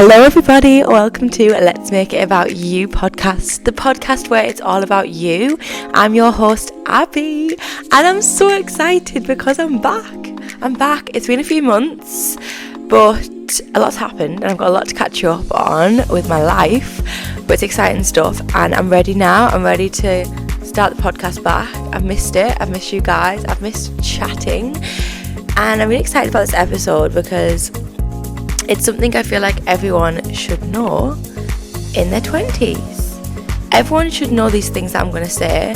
Hello everybody, welcome to Let's Make It About You podcast, the podcast where it's all about you. I'm your host Abby and I'm so excited because I'm back. It's been a few months, but a lot's happened and I've got a lot to catch you up on with my life, but it's exciting stuff and I'm ready now. I'm ready to start the podcast back. I've missed it, I've missed you guys, I've missed chatting, and I'm really excited about this episode because it's something I feel like everyone should know in their 20s. Everyone should know these things that I'm going to say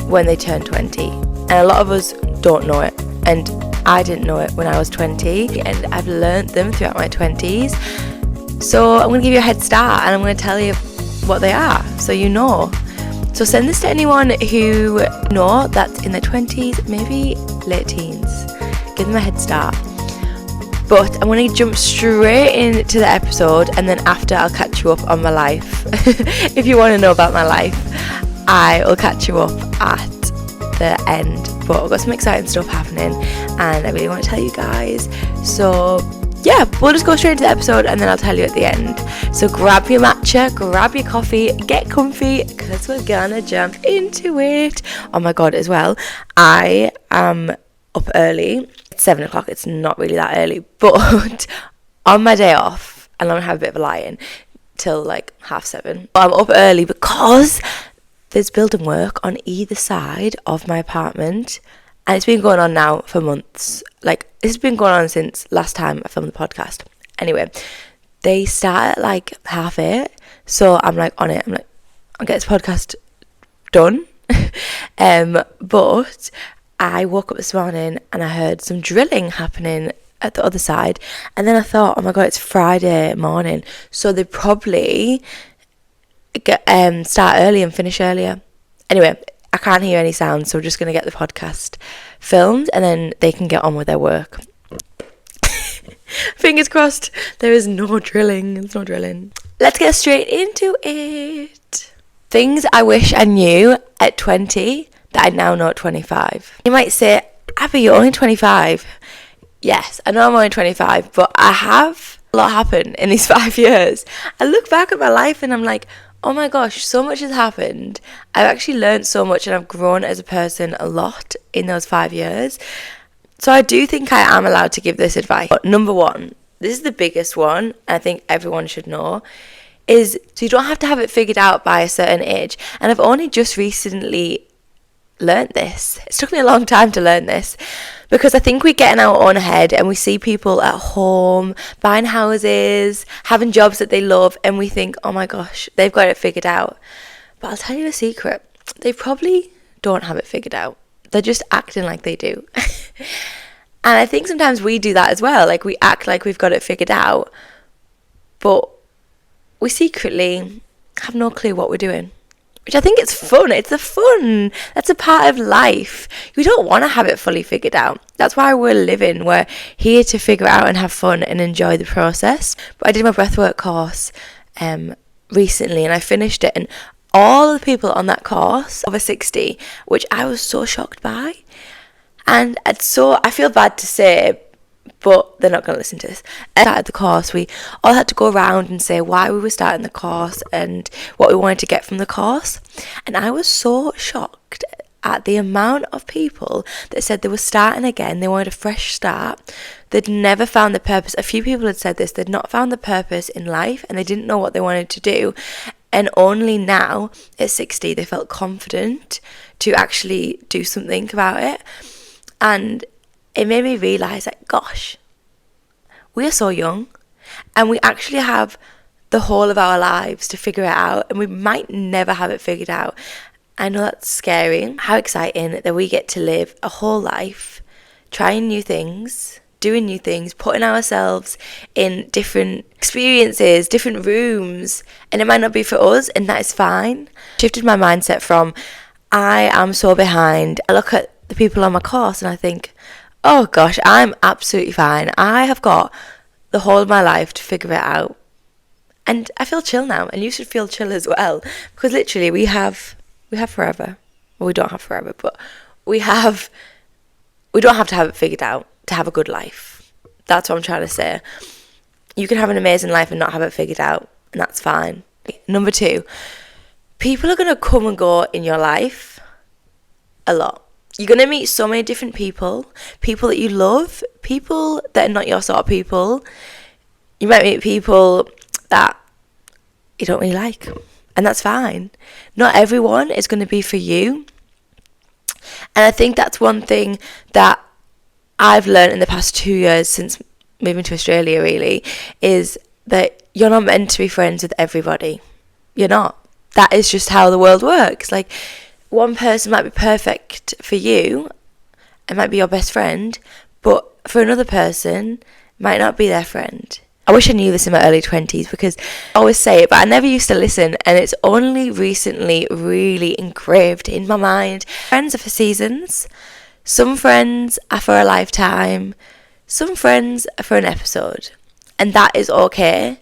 when they turn 20. And a lot of us don't know it. And I didn't know it when I was 20. And I've learned them throughout my 20s. So I'm going to give you a head start and I'm going to tell you what they are so you know. So send this to anyone who know that's in their 20s, maybe late teens. Give them a head start. But I'm going to jump straight into the episode and then after I'll catch you up on my life. If you want to know about my life, I will catch you up at the end. But I've got some exciting stuff happening and I really want to tell you guys. So yeah, we'll just go straight into the episode and then I'll tell you at the end. So grab your matcha, grab your coffee, get comfy because we're gonna jump into it. Oh my god, as well, I am up early. It's 7 o'clock, it's not really that early, but on my day off, and I'm gonna have a bit of a lie-in till like 7:30. I'm up early because there's building work on either side of my apartment, and it's been going on now for months. Like, it's been going on since last time I filmed the podcast. Anyway, they start at like 8:30, so I'm like on it. I'm like, I'll get this podcast done. But I woke up this morning and I heard some drilling happening at the other side, and then I thought, oh my god, it's Friday morning, so they probably start early and finish earlier. Anyway, I can't hear any sound, so we're just going to get the podcast filmed and then they can get on with their work. Fingers crossed there is no drilling. It's no drilling. Let's get straight into it. Things I wish I knew at 20 that I now know at 25. You might say, Abby, you're only 25. Yes, I know I'm only 25, but I have a lot happened in these 5 years. I look back at my life and I'm like, oh my gosh, so much has happened. I've actually learned so much and I've grown as a person a lot in those 5 years. So I do think I am allowed to give this advice. But number one, this is the biggest one, and I think everyone should know, is so you don't have to have it figured out by a certain age. And I've only just recently learned this. It took me a long time to learn this because I think we get in our own head and we see people at home buying houses, having jobs that they love, and we think, oh my gosh, they've got it figured out. But I'll tell you a secret, they probably don't have it figured out. They're just acting like they do. And I think sometimes we do that as well. Like, we act like we've got it figured out, but we secretly have no clue what we're doing. Which I think it's fun. It's a fun. That's a part of life. We don't want to have it fully figured out. That's why we're living. We're here to figure it out and have fun and enjoy the process. But I did my breathwork course recently and I finished it. And all the people on that course, over 60, which I was so shocked by. And I feel bad to say, but they're not going to listen to this. At the start of the course, we all had to go around and say why we were starting the course and what we wanted to get from the course. And I was so shocked at the amount of people that said they were starting again, they wanted a fresh start, they'd never found the purpose. A few people had said this, they'd not found the purpose in life and they didn't know what they wanted to do. And only now, at 60, they felt confident to actually do something about it. And it made me realise that, gosh, we are so young and we actually have the whole of our lives to figure it out, and we might never have it figured out. I know that's scary. How exciting that we get to live a whole life trying new things, doing new things, putting ourselves in different experiences, different rooms, and it might not be for us, and that is fine. Shifted my mindset from, I am so behind. I look at the people on my course and I think, oh gosh, I'm absolutely fine. I have got the whole of my life to figure it out. And I feel chill now, and you should feel chill as well. Because literally we have forever. Well, we don't have forever, but we don't have to have it figured out to have a good life. That's what I'm trying to say. You can have an amazing life and not have it figured out, and that's fine. Number 2, people are going to come and go in your life a lot. You're going to meet so many different people that you love, people that are not your sort of people. You might meet people that you don't really like, and that's fine. Not everyone is going to be for you. And I think that's one thing that I've learned in the past 2 years since moving to Australia, really, is that you're not meant to be friends with everybody. You're not. That is just how the world works. Like, one person might be perfect for you, it might be your best friend, but for another person, might not be their friend. I wish I knew this in my early 20s, because I always say it, but I never used to listen, and it's only recently really engraved in my mind. Friends are for seasons. Some friends are for a lifetime. Some friends are for an episode. And that is okay.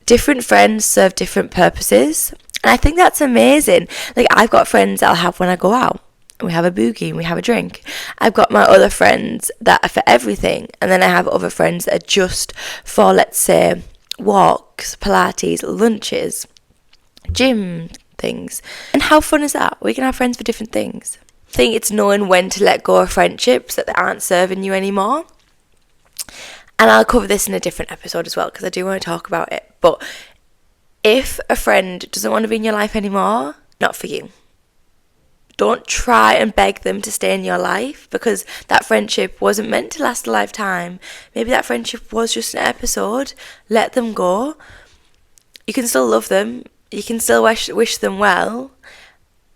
Different friends serve different purposes. And I think that's amazing. Like, I've got friends that I'll have when I go out. We have a boogie and we have a drink. I've got my other friends that are for everything. And then I have other friends that are just for, let's say, walks, Pilates, lunches, gym things. And how fun is that? We can have friends for different things. I think it's knowing when to let go of friendships that aren't serving you anymore. And I'll cover this in a different episode as well, because I do want to talk about it. But if a friend doesn't want to be in your life anymore, not for you. Don't try and beg them to stay in your life, because that friendship wasn't meant to last a lifetime. Maybe that friendship was just an episode. Let them go. You can still love them. You can still wish them well.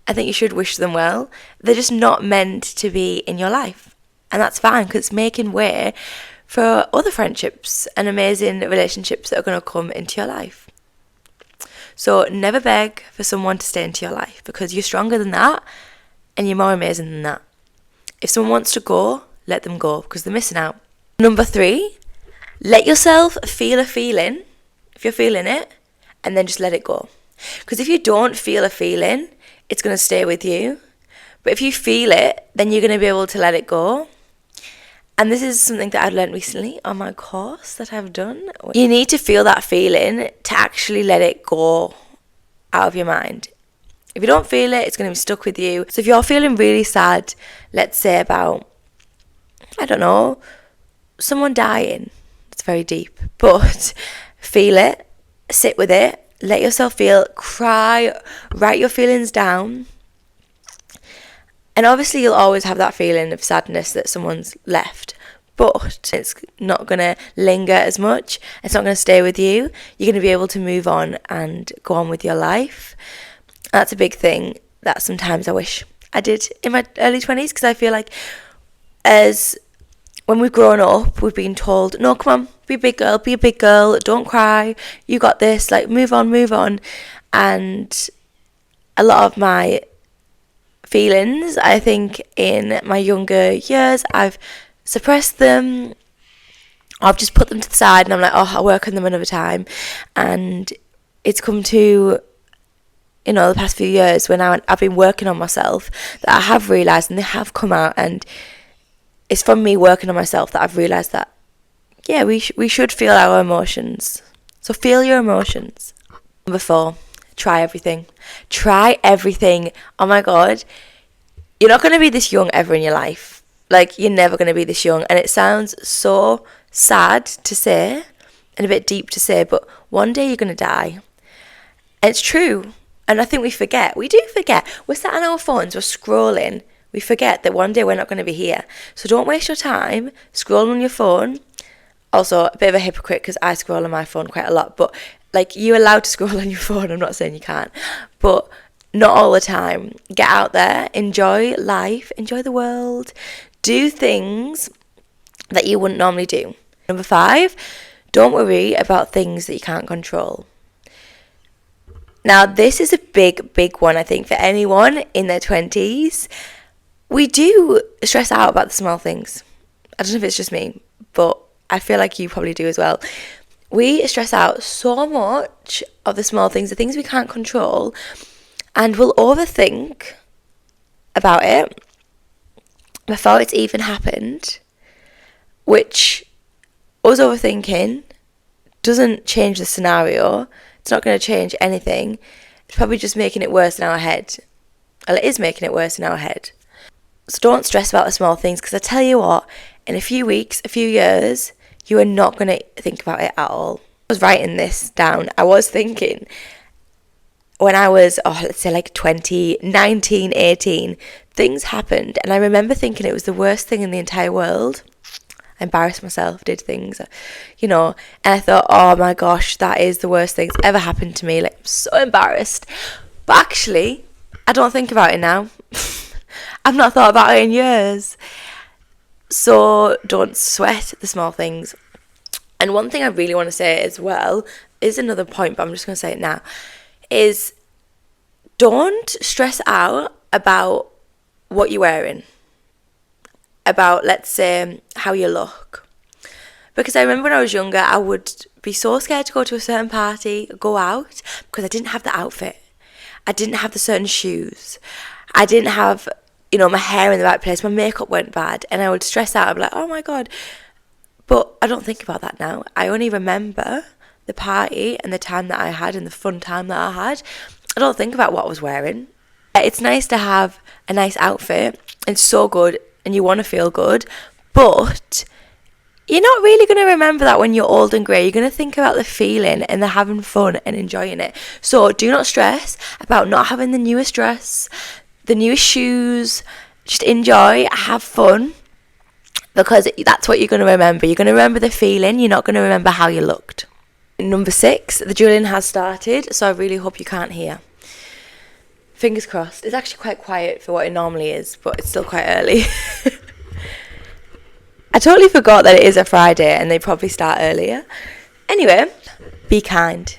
I think you should wish them well. They're just not meant to be in your life. And that's fine, because it's making way for other friendships and amazing relationships that are going to come into your life. So never beg for someone to stay into your life, because you're stronger than that and you're more amazing than that. If someone wants to go, let them go, because they're missing out. Number 3, let yourself feel a feeling, if you're feeling it, and then just let it go. Because if you don't feel a feeling, it's going to stay with you. But if you feel it, then you're going to be able to let it go. And this is something that I've learned recently on my course that I've done. You need to feel that feeling to actually let it go out of your mind. If you don't feel it, it's going to be stuck with you. So if you're feeling really sad, let's say about, I don't know, someone dying. It's very deep. But feel it, sit with it, let yourself feel, cry, write your feelings down. And obviously you'll always have that feeling of sadness that someone's left, but it's not going to linger as much. It's not going to stay with you. You're going to be able to move on and go on with your life. That's a big thing that sometimes I wish I did in my early 20s, because I feel like as when we've grown up, we've been told, no, come on, be a big girl, don't cry, you got this, like move on. And a lot of my feelings, I think in my younger years, I've suppressed them. I've just put them to the side and I'm like, oh, I'll work on them another time. And it's come to, the past few years when I've been working on myself, that I have realised, and they have come out, and it's from me working on myself that I've realised that, yeah, we should feel our emotions. So feel your emotions. Number 4, try everything. Try everything. Oh my God. You're not going to be this young ever in your life. Like, you're never going to be this young. And it sounds so sad to say and a bit deep to say, but one day you're going to die. And it's true. And I think we forget. We do forget. We're sat on our phones, we're scrolling. We forget that one day we're not going to be here. So don't waste your time scrolling on your phone. Also, a bit of a hypocrite, because I scroll on my phone quite a lot. But, like, you're allowed to scroll on your phone. I'm not saying you can't. But not all the time. Get out there. Enjoy life. Enjoy the world. Do things that you wouldn't normally do. Number 5, don't worry about things that you can't control. Now, this is a big, big one, I think, for anyone in their 20s. We do stress out about the small things. I don't know if it's just me, but I feel like you probably do as well. We stress out so much of the small things, the things we can't control, and we'll overthink about it before it's even happened, which us overthinking doesn't change the scenario. It's not going to change anything. It's probably just making it worse in our head. Well, it is making it worse in our head. So don't stress about the small things, because I tell you what, in a few weeks, a few years, you are not going to think about it at all. I was writing this down. I was thinking, when I was, let's say like 20, 19, 18, things happened, and I remember thinking it was the worst thing in the entire world. I embarrassed myself, did things, and I thought, oh my gosh, that is the worst thing that's ever happened to me. Like, I'm so embarrassed. But actually, I don't think about it now. I've not thought about it in years. So don't sweat the small things. And one thing I really want to say as well is another point, but I'm just going to say it now, is don't stress out about what you're wearing, about, let's say, how you look. Because I remember when I was younger, I would be so scared to go to a certain party, go out, because I didn't have the outfit. I didn't have the certain shoes. I didn't have, my hair in the right place. My makeup went bad, and I would stress out. I'd be like, oh my God. But I don't think about that now. I only remember the party and the time that I had and the fun time that I had. I don't think about what I was wearing. It's nice to have a nice outfit. It's so good, and you want to feel good, but you're not really going to remember that when you're old and grey. You're going to think about the feeling and the having fun and enjoying it. So do not stress about not having the newest dress, the newest shoes. Just enjoy, have fun, because that's what you're going to remember. You're going to remember the feeling. You're not going to remember how you looked. Number 6, the drilling has started, so I really hope you can't hear. Fingers crossed. It's actually quite quiet for what it normally is, but it's still quite early. I totally forgot that it is a Friday and they probably start earlier. Anyway, be kind.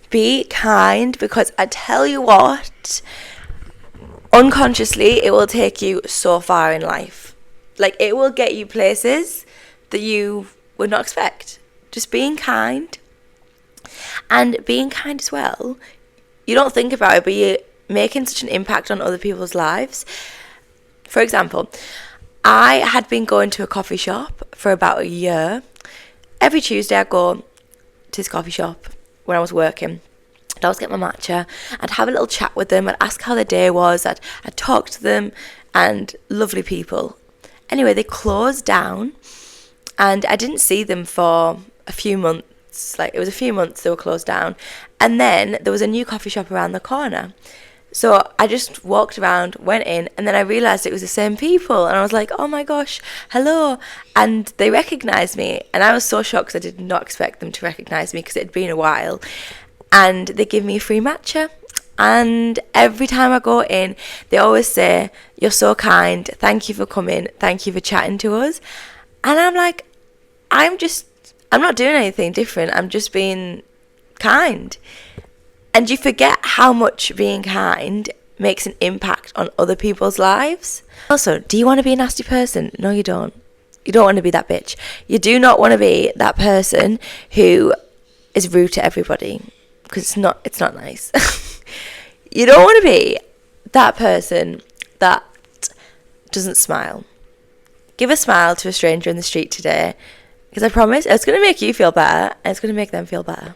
Be kind, because I tell you what, unconsciously it will take you so far in life. Like, it will get you places that you would not expect. Just being kind. And being kind as well, you don't think about it, but you're making such an impact on other people's lives. For example, I had been going to a coffee shop for about a year. Every Tuesday I'd go to this coffee shop when I was working. I'd always get my matcha. I'd have a little chat with them. I'd ask how their day was. I'd talk to them, and lovely people. Anyway, they closed down, and I didn't see them for a few months. Like, it was a few months they were closed down. And then there was a new coffee shop around the corner. So I just walked around, went in, and then I realised it was the same people. And I was like, oh my gosh, hello. And they recognised me. And I was so shocked, because I did not expect them to recognise me, because it had been a while. And they give me a free matcha. And every time I go in, they always say, you're so kind. Thank you for coming. Thank you for chatting to us. And I'm like, I'm not doing anything different. I'm just being kind. And you forget how much being kind makes an impact on other people's lives. Also, do you want to be a nasty person? No, you don't. You don't want to be that bitch. You do not want to be that person who is rude to everybody, because it's not nice. You don't want to be that person that doesn't smile. Give a smile to a stranger in the street today, because I promise it's going to make you feel better, and it's going to make them feel better.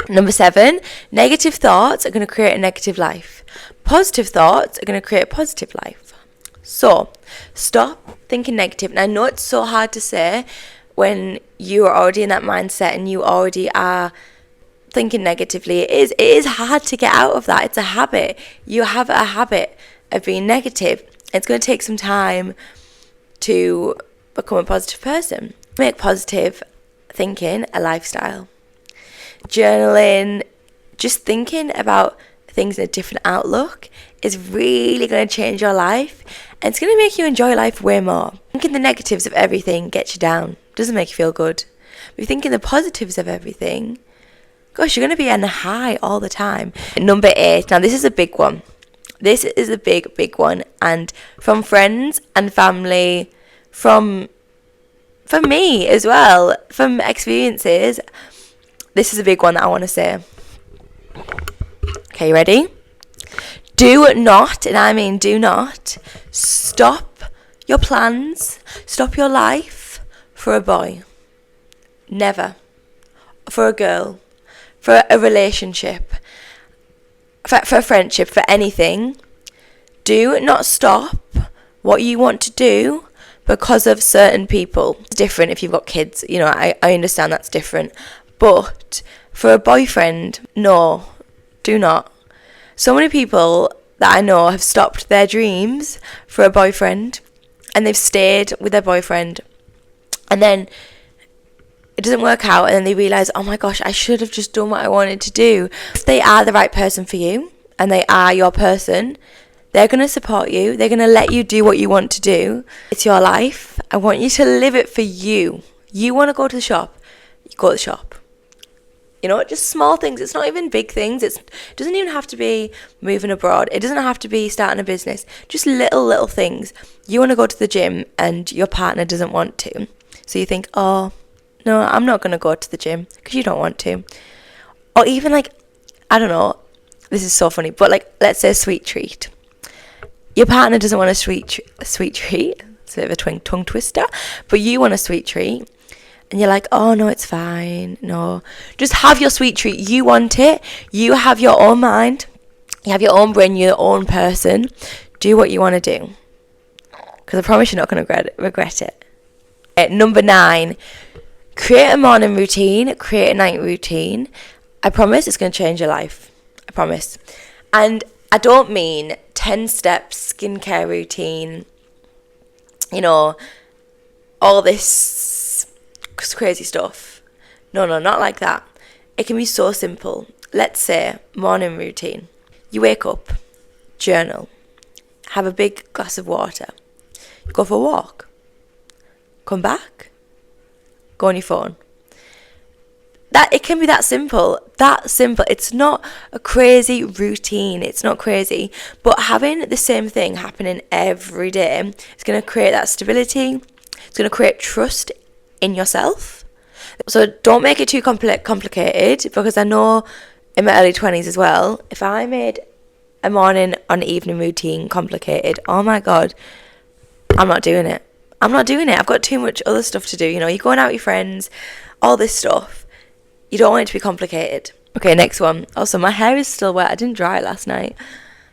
Number 7, negative thoughts are going to create a negative life. Positive thoughts are going to create a positive life. So, stop thinking negative. And I know it's so hard to say when you are already in that mindset and you already are thinking negatively. It is hard to get out of that. It's a habit. You have a habit of being negative. It's going to take some time to become a positive person. Make positive thinking a lifestyle. Journaling, just thinking about things in a different outlook is really going to change your life, and it's going to make you enjoy life way more. Thinking the negatives of everything gets you down, doesn't make you feel good. But if you're thinking the positives of everything, gosh, you're going to be on a high all the time. Number 8, now this is a big one. This is a big one, and from friends and family, from me as well, from experiences, this is a big one that I want to say. Okay, you ready? Do not, and I mean do not, stop your plans, stop your life for a boy. Never. for a girl, for a relationship, for a friendship, for anything, do not stop what you want to do because of certain people. It's different if you've got kids, you know, I understand that's different. But for a boyfriend, no, do not. So many people that I know have stopped their dreams for a boyfriend, and they've stayed with their boyfriend, and then it doesn't work out, and then they realise, oh my gosh, I should have just done what I wanted to do. If they are the right person for you, and they are your person, they're going to support you. They're going to let you do what you want to do. It's your life. I want you to live it for you. You want to go to the shop, you go to the shop. You know, just small things. It's not even big things. It doesn't even have to be moving abroad. It doesn't have to be starting a business. Just little things. You want to go to the gym and your partner doesn't want to. So you think, oh, no, I'm not going to go to the gym because you don't want to. Or even like, I don't know, this is so funny, but like, let's say a sweet treat. Your partner doesn't want a sweet treat. It's a bit of a tongue twister. But you want a sweet treat. And you're like, oh, no, it's fine. No. Just have your sweet treat. You want it. You have your own mind. You have your own brain. You're your own person. Do what you want to do. Because I promise you're not going to regret it. Number 9. Create a morning routine. Create a night routine. I promise it's going to change your life. I promise. And I don't mean 10-step skincare routine. You know, all this crazy stuff. No, not like that. It can be so simple. Let's say morning routine. You wake up, journal, have a big glass of water, go for a walk, come back, go on your phone. That it can be that simple. It's not a crazy routine. It's not crazy. But having the same thing happening every day is going to create that stability. It's going to create trust in yourself. So don't make it too complicated, because I know in my early 20s as well, if I made a morning and evening routine complicated, oh my god, I'm not doing it. I've got too much other stuff to do. You know, you're going out with your friends, all this stuff. You don't want it to be complicated. Okay, next one. Also, my hair is still wet. I didn't dry it last night.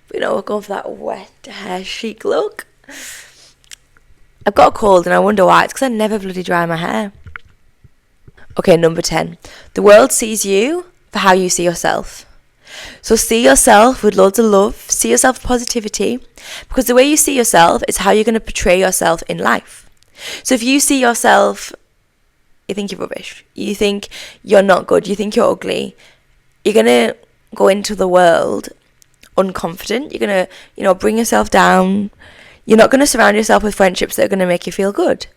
But you know, we're going for that wet hair chic look. I've got a cold and I wonder why. It's because I never bloody dry my hair. Okay, number 10. The world sees you for how you see yourself. So see yourself with loads of love. See yourself with positivity. Because the way you see yourself is how you're going to portray yourself in life. So if you see yourself, you think you're rubbish, you think you're not good, you think you're ugly, you're going to go into the world unconfident. You're going to, bring yourself down. You're not going to surround yourself with friendships that are going to make you feel good.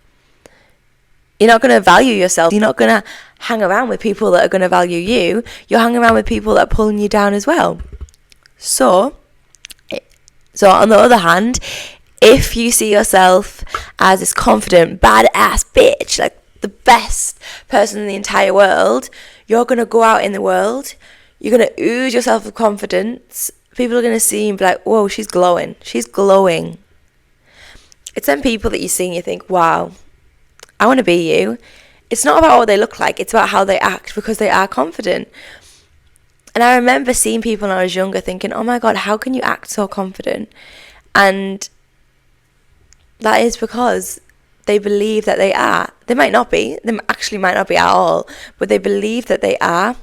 You're not going to value yourself. You're not going to hang around with people that are going to value you. You're hanging around with people that are pulling you down as well. So on the other hand, if you see yourself as this confident, badass bitch, like the best person in the entire world, you're going to go out in the world. You're going to ooze yourself with confidence. People are going to see you and be like, whoa, she's glowing. She's glowing. It's them people that you see and you think, wow, I want to be you. It's not about what they look like. It's about how they act, because they are confident. And I remember seeing people when I was younger thinking, oh my God, how can you act so confident? And that is because they believe that they are. They might not be. They actually might not be at all. But they believe that they are.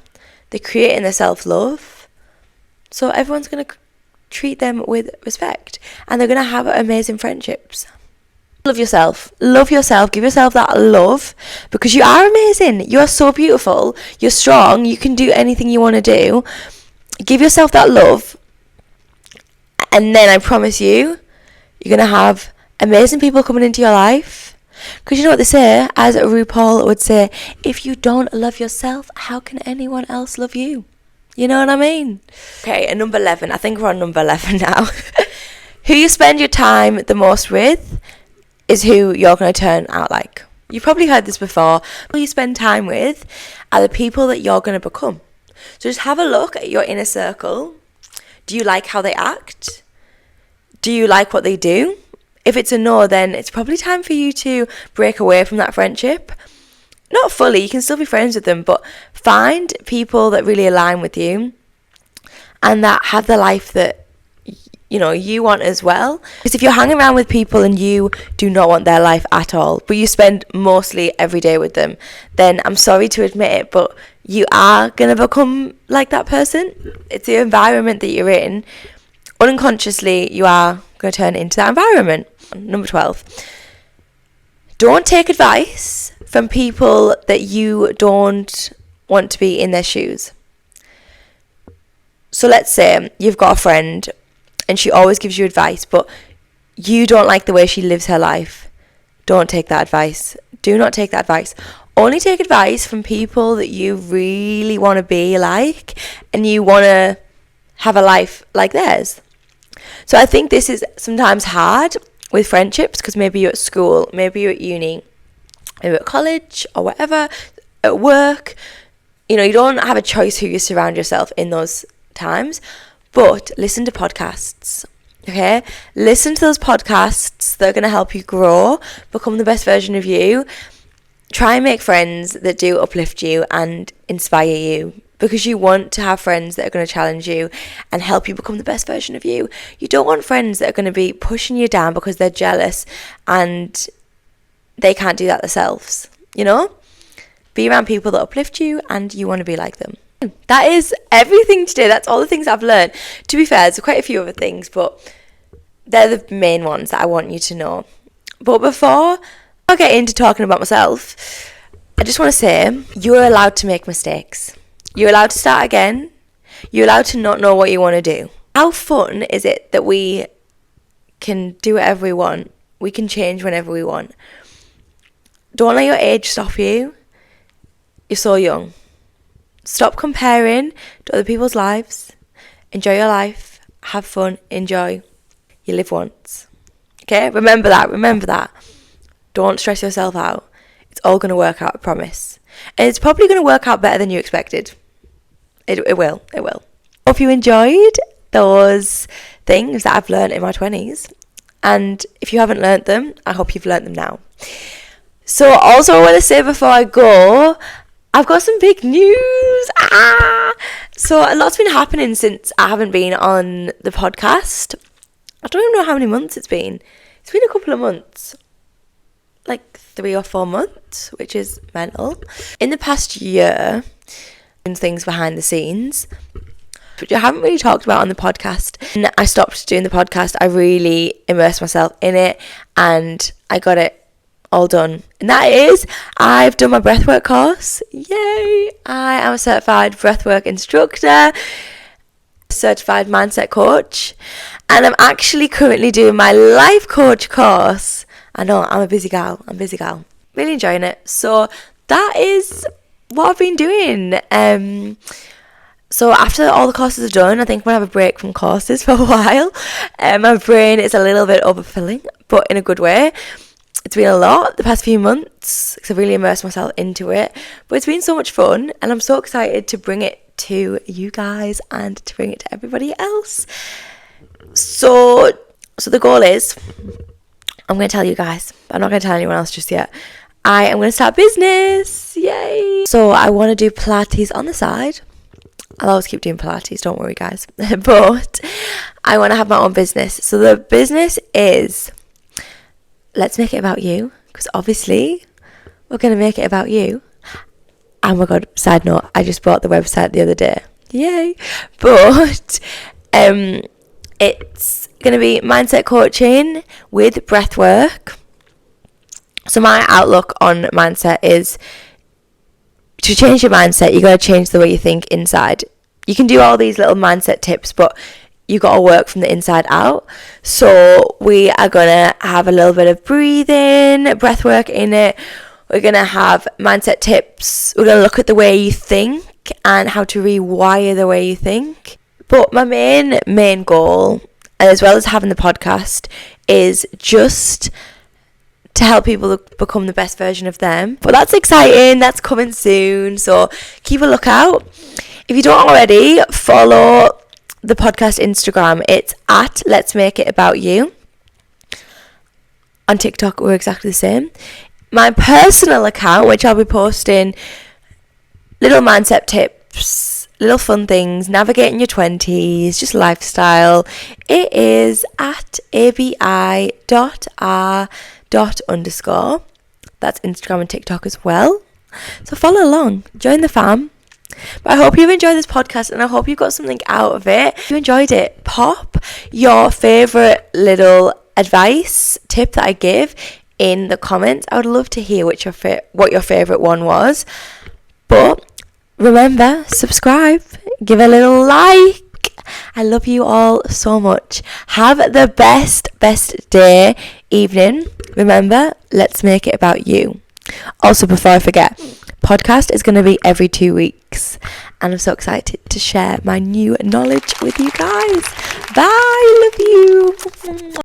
They're creating their self-love. So everyone's going to treat them with respect. And they're going to have amazing friendships. Love yourself. Love yourself. Give yourself that love, because you are amazing. You are so beautiful. You're strong. You can do anything you want to do. Give yourself that love. And then I promise you, you're going to have amazing people coming into your life. Because you know what they say, as RuPaul would say, if you don't love yourself, how can anyone else love you? You know what I mean? Okay, and number 11. I think we're on number 11 now. Who you spend your time the most with is who you're going to turn out like. You've probably heard this before. Who you spend time with are the people that you're going to become. So just have a look at your inner circle. Do you like how they act? Do you like what they do? If it's a no, then it's probably time for you to break away from that friendship. not fully, you can still be friends with them, but find people that really align with you and that have the life that, you know, you want as well. Because if you're hanging around with people and you do not want their life at all, but you spend mostly every day with them, then I'm sorry to admit it, but you are going to become like that person. It's the environment that you're in. Unconsciously, you are going to turn into that environment. Number 12. Don't take advice from people that you don't want to be in their shoes. So let's say you've got a friend and she always gives you advice, but you don't like the way she lives her life. Don't take that advice. Do not take that advice. Only take advice from people that you really want to be like and you want to have a life like theirs. So I think this is sometimes hard with friendships because maybe you're at school, maybe you're at uni, maybe at college or whatever, at work. You know, you don't have a choice who you surround yourself in those times, but listen to podcasts, okay? Listen to those podcasts that are going to help you grow, become the best version of you. Try and make friends that do uplift you and inspire you, because you want to have friends that are going to challenge you and help you become the best version of you. You don't want friends that are going to be pushing you down because they're jealous and they can't do that themselves, you know? Be around people that uplift you and you want to be like them. That is everything today. That's all the things I've learned. To be fair, there's quite a few other things, but they're the main ones that I want you to know. But before I get into talking about myself, I just want to say you're allowed to make mistakes. You're allowed to start again. You're allowed to not know what you want to do. How fun is it that we can do whatever we want? We can change whenever we want. Don't let your age stop you. You're so young. Stop comparing to other people's lives. Enjoy your life. Have fun. Enjoy. You live once. Okay? Remember that. Don't stress yourself out. It's all going to work out, I promise. And it's probably going to work out better than you expected. It will. Hope you enjoyed those things that I've learned in my 20s. And if you haven't learnt them, I hope you've learnt them now. So also I want to say before I go, I've got some big news. So a lot's been happening since I haven't been on the podcast. I don't even know how many months it's been. It's been a couple of months. Like 3 or 4 months, which is mental. In the past year, things behind the scenes, which I haven't really talked about on the podcast. And I stopped doing the podcast. I really immersed myself in it and I got it all done. And that is, I've done my breathwork course. Yay! I am a certified breathwork instructor, certified mindset coach, and I'm actually currently doing my life coach course. I know, I'm a busy gal. Really enjoying it. So that is what I've been doing. So after all the courses are done, I think I'm going to have a break from courses for a while. My brain is a little bit overfilling, but in a good way. It's been a lot the past few months because I've really immersed myself into it. But it's been so much fun and I'm so excited to bring it to you guys and to bring it to everybody else. So the goal is, I'm going to tell you guys, but I'm not going to tell anyone else just yet. I am going to start business. Yay! So I want to do Pilates on the side. I'll always keep doing Pilates, don't worry guys. But I want to have my own business. So the business is, let's make it about you. Because obviously, we're going to make it about you. Oh my god, side note, I just bought the website the other day. Yay! But it's going to be mindset coaching with breath work. So my outlook on mindset is, to change your mindset, you got to change the way you think inside. You can do all these little mindset tips, but you got to work from the inside out. So we are going to have a little bit of breathing, breath work in it. We're going to have mindset tips. We're going to look at the way you think and how to rewire the way you think. But my main goal, as well as having the podcast, is just to help people become the best version of them. But that's exciting. That's coming soon. So keep a lookout. If you don't already, follow the podcast Instagram. It's at Let's Make It About You. On TikTok, we're exactly the same. my personal account, which I'll be posting little mindset tips, little fun things, navigating your 20s, just lifestyle. It is at abi.r._. That's Instagram and TikTok as well. So follow along, join the fam. But I hope you've enjoyed this podcast and I hope you got something out of it. If you enjoyed it, pop your favourite little advice tip that I give in the comments. I would love to hear what your favourite one was. But remember, subscribe, give a little like. I love you all so much. Have the best day, evening. Remember, let's make it about you. Also, before I forget, podcast is going to be every 2 weeks. And I'm so excited to share my new knowledge with you guys. Bye. Love you.